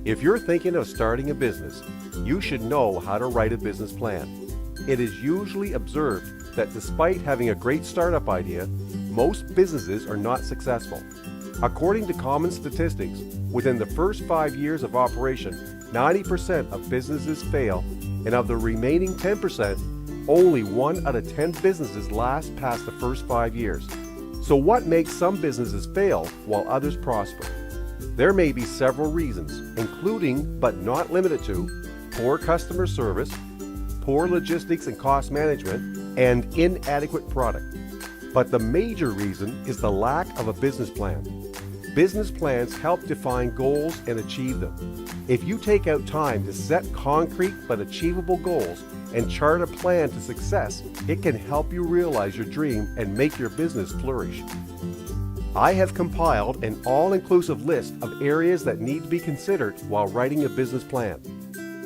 If you're thinking of starting a business, you should know how to write a business plan. It is usually observed that despite having a great startup idea, most businesses are not successful. According to common statistics, within the first 5 years of operation, 90% of businesses fail, and of the remaining 10%, only 1 out of 10 businesses last past the first 5 years. So what makes some businesses fail while others prosper? There may be several reasons, including but not limited to poor customer service, poor logistics and cost management, and inadequate product. But the major reason is the lack of a business plan. Business plans help define goals and achieve them. If you take out time to set concrete but achievable goals and chart a plan to success, it can help you realize your dream and make your business flourish. I have compiled an all-inclusive list of areas that need to be considered while writing a business plan.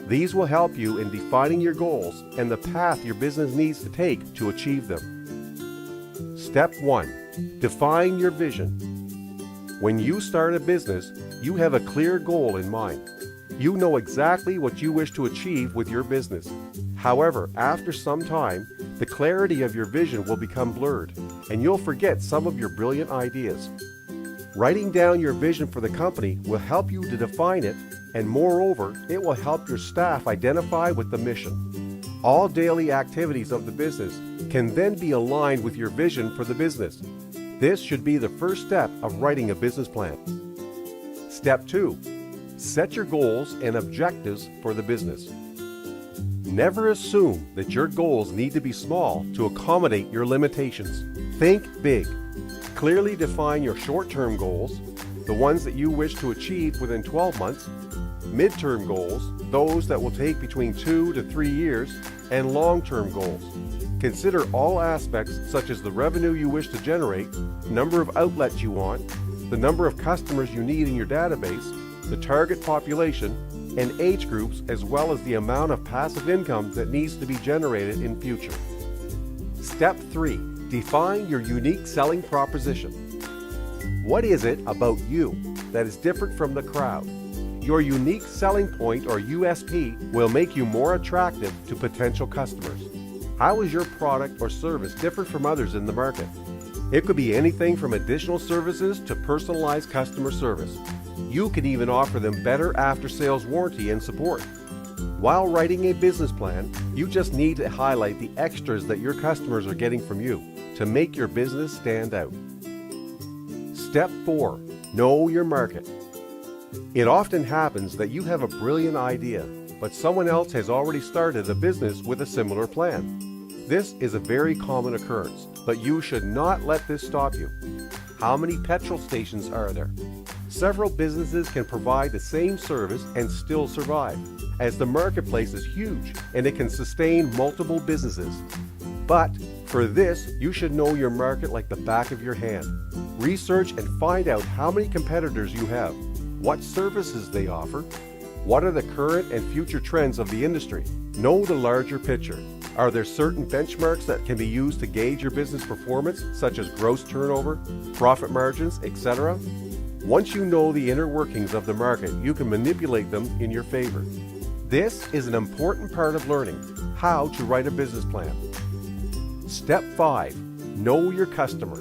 These will help you in defining your goals and the path your business needs to take to achieve them. Step 1. Define your vision. When you start a business, you have a clear goal in mind. You know exactly what you wish to achieve with your business. However, after some time, the clarity of your vision will become blurred, and you'll forget some of your brilliant ideas. Writing down your vision for the company will help you to define it, and moreover, it will help your staff identify with the mission. All daily activities of the business can then be aligned with your vision for the business. This should be the first step of writing a business plan. Step 2. Set your goals and objectives for the business. Never assume that your goals need to be small to accommodate your limitations. Think big. Clearly define your short-term goals, the ones that you wish to achieve within 12 months, mid-term goals, those that will take between 2 to 3 years, and long-term goals. Consider all aspects such as the revenue you wish to generate, number of outlets you want, the number of customers you need in your database, the target population, and age groups, as well as the amount of passive income that needs to be generated in future. Step 3. Define your unique selling proposition. What is it about you that is different from the crowd? Your unique selling point or USP will make you more attractive to potential customers. How is your product or service different from others in the market? It could be anything from additional services to personalized customer service. You can even offer them better after-sales warranty and support. While writing a business plan, you just need to highlight the extras that your customers are getting from you to make your business stand out. Step 4. Know your market. It often happens that you have a brilliant idea, but someone else has already started a business with a similar plan. This is a very common occurrence, but you should not let this stop you. How many petrol stations are there? Several businesses can provide the same service and still survive, as the marketplace is huge and it can sustain multiple businesses. But for this, you should know your market like the back of your hand. Research and find out how many competitors you have, what services they offer, what are the current and future trends of the industry. Know the larger picture. Are there certain benchmarks that can be used to gauge your business performance, such as gross turnover, profit margins, etc.? Once you know the inner workings of the market, you can manipulate them in your favor. This is an important part of learning how to write a business plan. Step 5. Know your customer.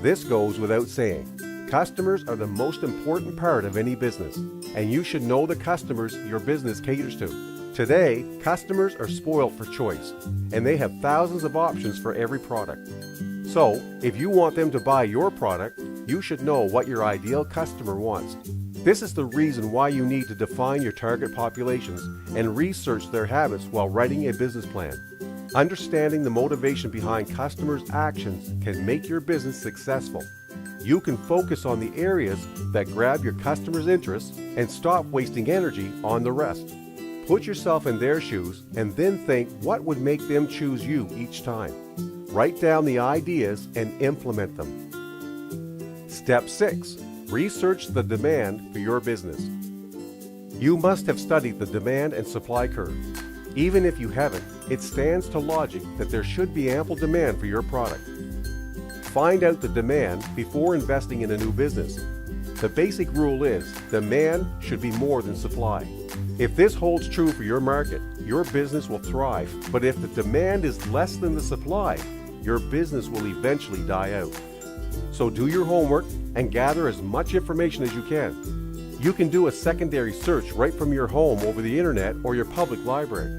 This goes without saying. Customers are the most important part of any business, and you should know the customers your business caters to. Today, customers are spoiled for choice, and they have thousands of options for every product. So, if you want them to buy your product, you should know what your ideal customer wants. This is the reason why you need to define your target populations and research their habits while writing a business plan. Understanding the motivation behind customers' actions can make your business successful. You can focus on the areas that grab your customers' interests and stop wasting energy on the rest. Put yourself in their shoes and then think what would make them choose you each time. Write down the ideas and implement them. Step 6. Research the demand for your business. You must have studied the demand and supply curve. Even if you haven't, it stands to logic that there should be ample demand for your product. Find out the demand before investing in a new business. The basic rule is demand should be more than supply. If this holds true for your market, your business will thrive. But if the demand is less than the supply, your business will eventually die out. So do your homework and gather as much information as you can. You can do a secondary search right from your home over the internet or your public library.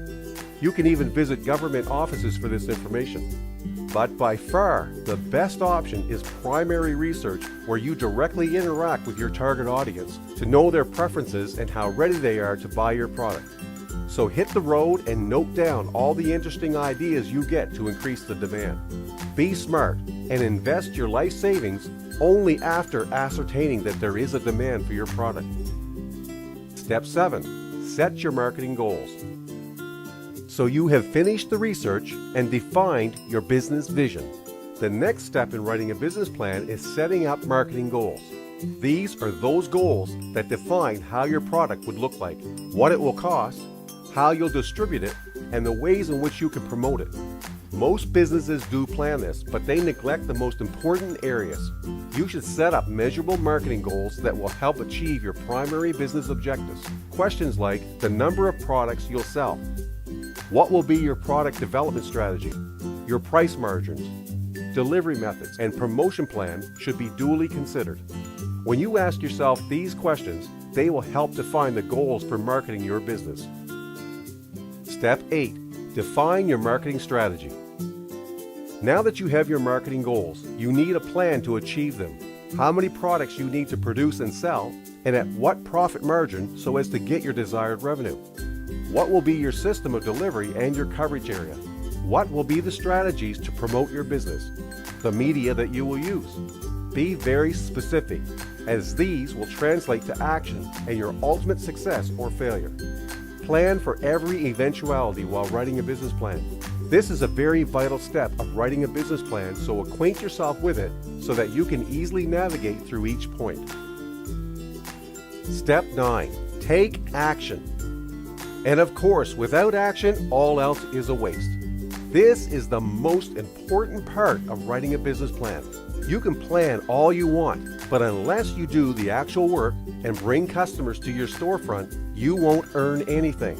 You can even visit government offices for this information. But by far, the best option is primary research, where you directly interact with your target audience to know their preferences and how ready they are to buy your product. So hit the road and note down all the interesting ideas you get to increase the demand. Be smart and invest your life savings only after ascertaining that there is a demand for your product. Step 7. Set your marketing goals. So you have finished the research and defined your business vision. The next step in writing a business plan is setting up marketing goals. These are those goals that define how your product would look like, what it will cost, how you'll distribute it, and the ways in which you can promote it. Most businesses do plan this, but they neglect the most important areas. You should set up measurable marketing goals that will help achieve your primary business objectives. Questions like the number of products you'll sell, what will be your product development strategy, your price margins, delivery methods, and promotion plan should be duly considered. When you ask yourself these questions, they will help define the goals for marketing your business. Step 8. Define your marketing strategy. Now that you have your marketing goals, you need a plan to achieve them. How many products you need to produce and sell, and at what profit margin so as to get your desired revenue. What will be your system of delivery and your coverage area? What will be the strategies to promote your business? The media that you will use. Be very specific, as these will translate to action and your ultimate success or failure. Plan for every eventuality while writing a business plan. This is a very vital step of writing a business plan, so acquaint yourself with it so that you can easily navigate through each point. Step 9. Take action. And of course, without action, all else is a waste. This is the most important part of writing a business plan. You can plan all you want, but unless you do the actual work and bring customers to your storefront, you won't earn anything.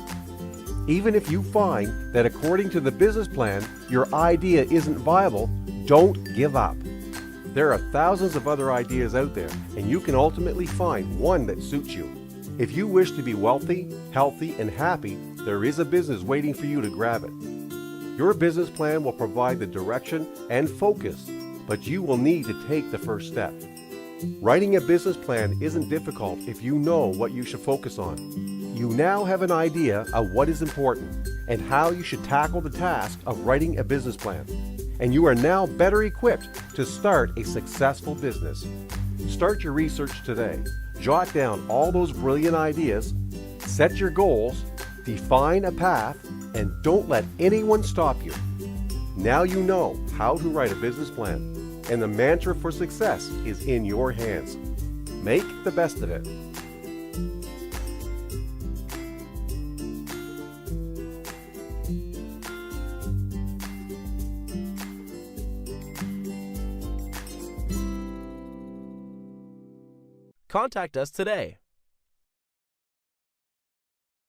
Even if you find that according to the business plan, your idea isn't viable, don't give up. There are thousands of other ideas out there, and you can ultimately find one that suits you. If you wish to be wealthy, healthy, and happy, there is a business waiting for you to grab it. Your business plan will provide the direction and focus, but you will need to take the first step. Writing a business plan isn't difficult if you know what you should focus on. You now have an idea of what is important and how you should tackle the task of writing a business plan. And you are now better equipped to start a successful business. Start your research today. Jot down all those brilliant ideas, set your goals, define a path, and don't let anyone stop you. Now you know how to write a business plan, and the mantra for success is in your hands. Make the best of it. Contact us today